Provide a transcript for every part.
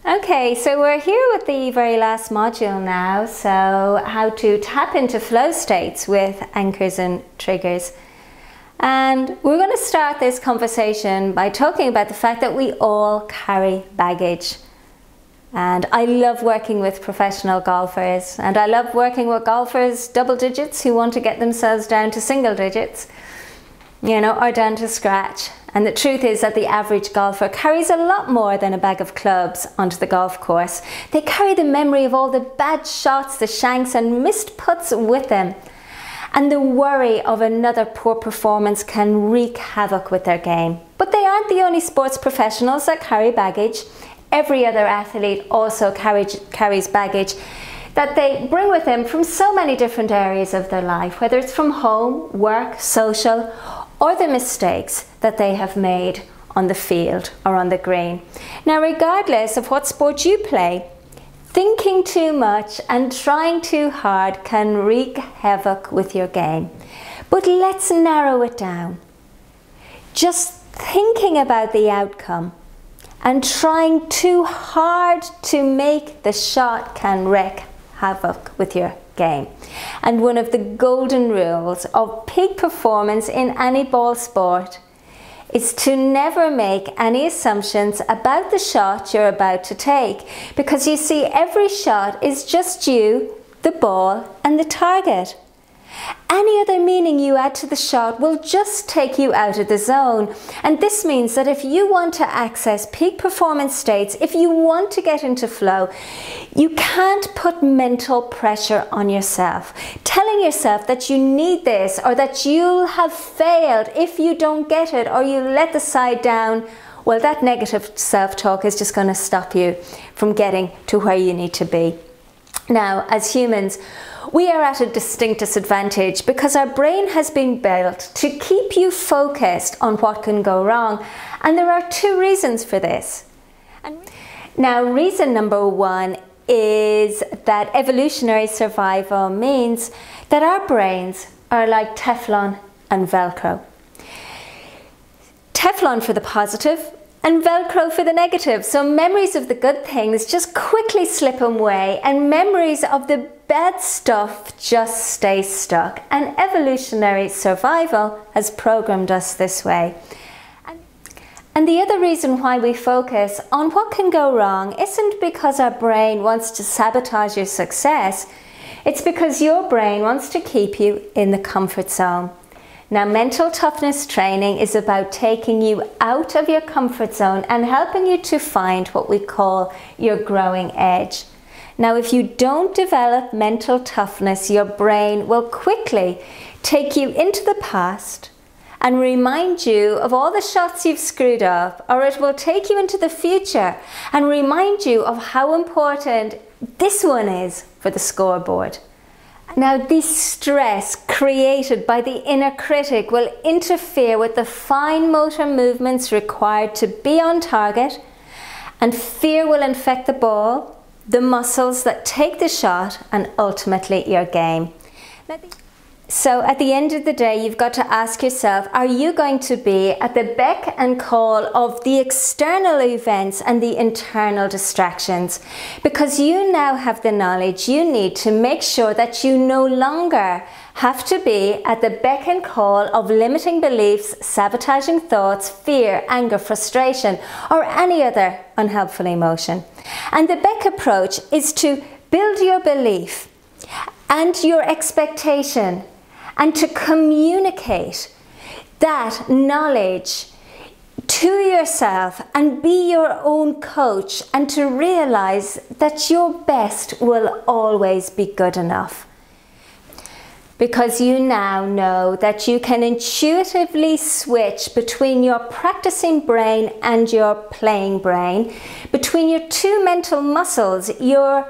Okay, so we're here with the very last module now, so how to tap into flow states with anchors and triggers. And we're going to start this conversation by talking about the fact that we all carry baggage. And I love working with professional golfers, and I love working with golfers double digits who want to get themselves down to single digits, or down to scratch. And the truth is that the average golfer carries a lot more than a bag of clubs onto the golf course. They carry the memory of all the bad shots, the shanks and missed putts with them. And the worry of another poor performance can wreak havoc with their game. But they aren't the only sports professionals that carry baggage. Every other athlete also carries baggage that they bring with them from so many different areas of their life, whether it's from home, work, social, or the mistakes that they have made on the field or on the green. Now, regardless of what sport you play, thinking too much and trying too hard can wreak havoc with your game. But let's narrow it down. Just thinking about the outcome and trying too hard to make the shot can wreak havoc with your game. And one of the golden rules of peak performance in any ball sport is to never make any assumptions about the shot you're about to take, because you see, every shot is just you, the ball, and the target. Any other meaning you add to the shot will just take you out of the zone. And this means that if you want to access peak performance states, if you want to get into flow, you can't put mental pressure on yourself, telling yourself that you need this or that you'll have failed if you don't get it or you let the side down. Well, that negative self-talk is just going to stop you from getting to where you need to be. Now, as humans, we are at a distinct disadvantage because our brain has been built to keep you focused on what can go wrong. And there are two reasons for this. Now, reason number one is that evolutionary survival means that our brains are like Teflon and Velcro. Teflon for the positive and Velcro for the negative. So memories of the good things just quickly slip away, and memories of the bad stuff just stay stuck. And evolutionary survival has programmed us this way. And the other reason why we focus on what can go wrong isn't because our brain wants to sabotage your success. It's because your brain wants to keep you in the comfort zone. Now, mental toughness training is about taking you out of your comfort zone and helping you to find what we call your growing edge. Now, if you don't develop mental toughness, your brain will quickly take you into the past and remind you of all the shots you've screwed up, or it will take you into the future and remind you of how important this one is for the scoreboard. Now, this stress created by the inner critic will interfere with the fine motor movements required to be on target, and fear will infect the ball, the muscles that take the shot, and ultimately your game. So at the end of the day, you've got to ask yourself, are you going to be at the beck and call of the external events and the internal distractions? Because you now have the knowledge you need to make sure that you no longer have to be at the beck and call of limiting beliefs, sabotaging thoughts, fear, anger, frustration, or any other unhelpful emotion. And the beck approach is to build your belief and your expectation, and to communicate that knowledge to yourself and be your own coach, and to realize that your best will always be good enough. Because you now know that you can intuitively switch between your practicing brain and your playing brain, between your two mental muscles, your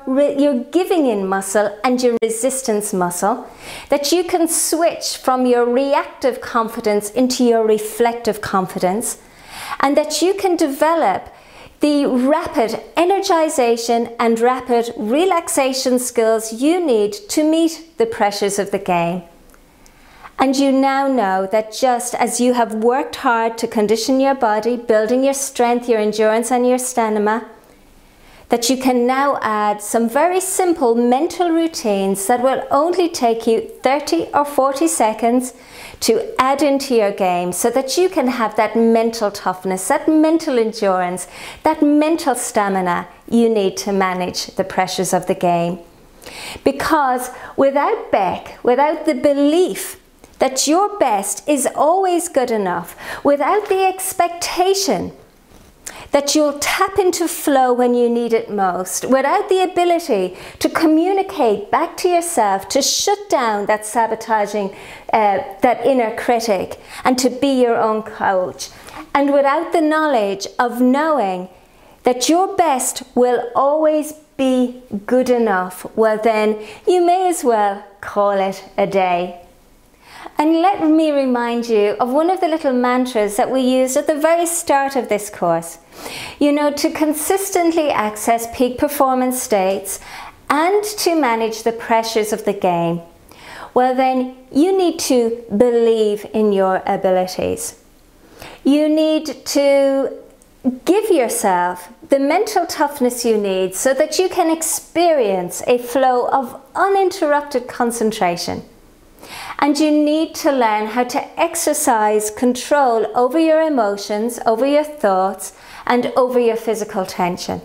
giving in muscle and your resistance muscle, that you can switch from your reactive confidence into your reflective confidence, and that you can develop the rapid energization and rapid relaxation skills you need to meet the pressures of the game. And you now know that just as you have worked hard to condition your body, building your strength, your endurance and your stamina, that you can now add some very simple mental routines that will only take you 30 or 40 seconds to add into your game, so that you can have that mental toughness, that mental endurance, that mental stamina you need to manage the pressures of the game. Because without Beck, without the belief that your best is always good enough, without the expectation that you'll tap into flow when you need it most, without the ability to communicate back to yourself, to shut down that sabotaging, that inner critic, and to be your own coach, and without the knowledge of knowing that your best will always be good enough, well then you may as well call it a day. And let me remind you of one of the little mantras that we used at the very start of this course. You know, to consistently access peak performance states and to manage the pressures of the game, well then you need to believe in your abilities. You need to give yourself the mental toughness you need so that you can experience a flow of uninterrupted concentration. And you need to learn how to exercise control over your emotions, over your thoughts, and over your physical tension.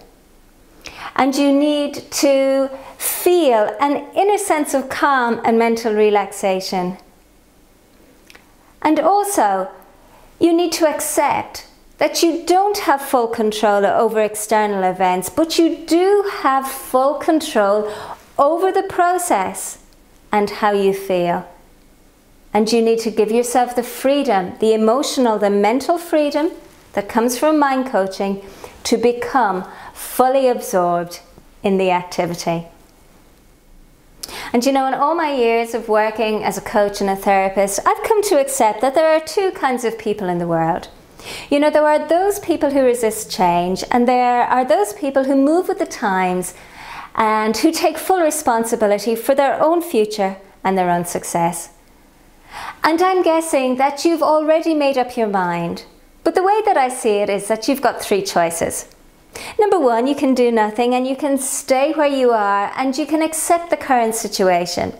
And you need to feel an inner sense of calm and mental relaxation. And also, you need to accept that you don't have full control over external events, but you do have full control over the process and how you feel. And you need to give yourself the freedom, the emotional, the mental freedom that comes from mind coaching to become fully absorbed in the activity. And you know, in all my years of working as a coach and a therapist, I've come to accept that there are two kinds of people in the world. You know, there are those people who resist change, and there are those people who move with the times and who take full responsibility for their own future and their own success. And I'm guessing that you've already made up your mind. But the way that I see it is that you've got three choices. Number one, you can do nothing and you can stay where you are and you can accept the current situation.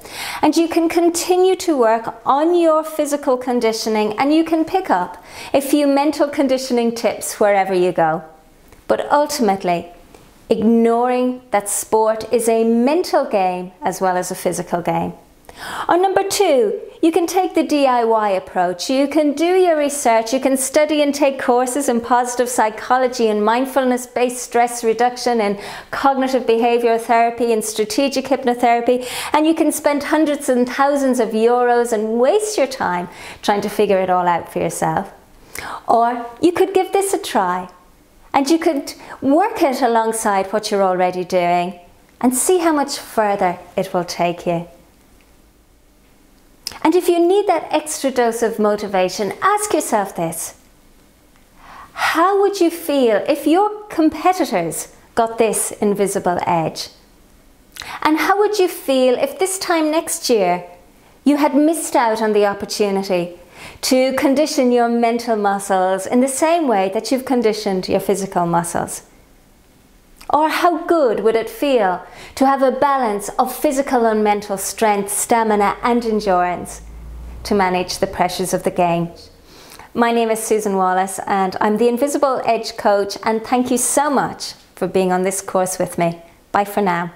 And you can continue to work on your physical conditioning and you can pick up a few mental conditioning tips wherever you go. But ultimately, ignoring that sport is a mental game as well as a physical game. Or number two, you can take the DIY approach. You can do your research, you can study and take courses in positive psychology and mindfulness-based stress reduction and cognitive behavioral therapy and strategic hypnotherapy, and you can spend hundreds and thousands of euros and waste your time trying to figure it all out for yourself. Or you could give this a try and you could work it alongside what you're already doing and see how much further it will take you. And if you need that extra dose of motivation, ask yourself this. How would you feel if your competitors got this invisible edge? And how would you feel if this time next year you had missed out on the opportunity to condition your mental muscles in the same way that you've conditioned your physical muscles? Or how good would it feel to have a balance of physical and mental strength, stamina and endurance to manage the pressures of the game? My name is Susan Wallace and I'm the Invisible Edge Coach, and thank you so much for being on this course with me. Bye for now.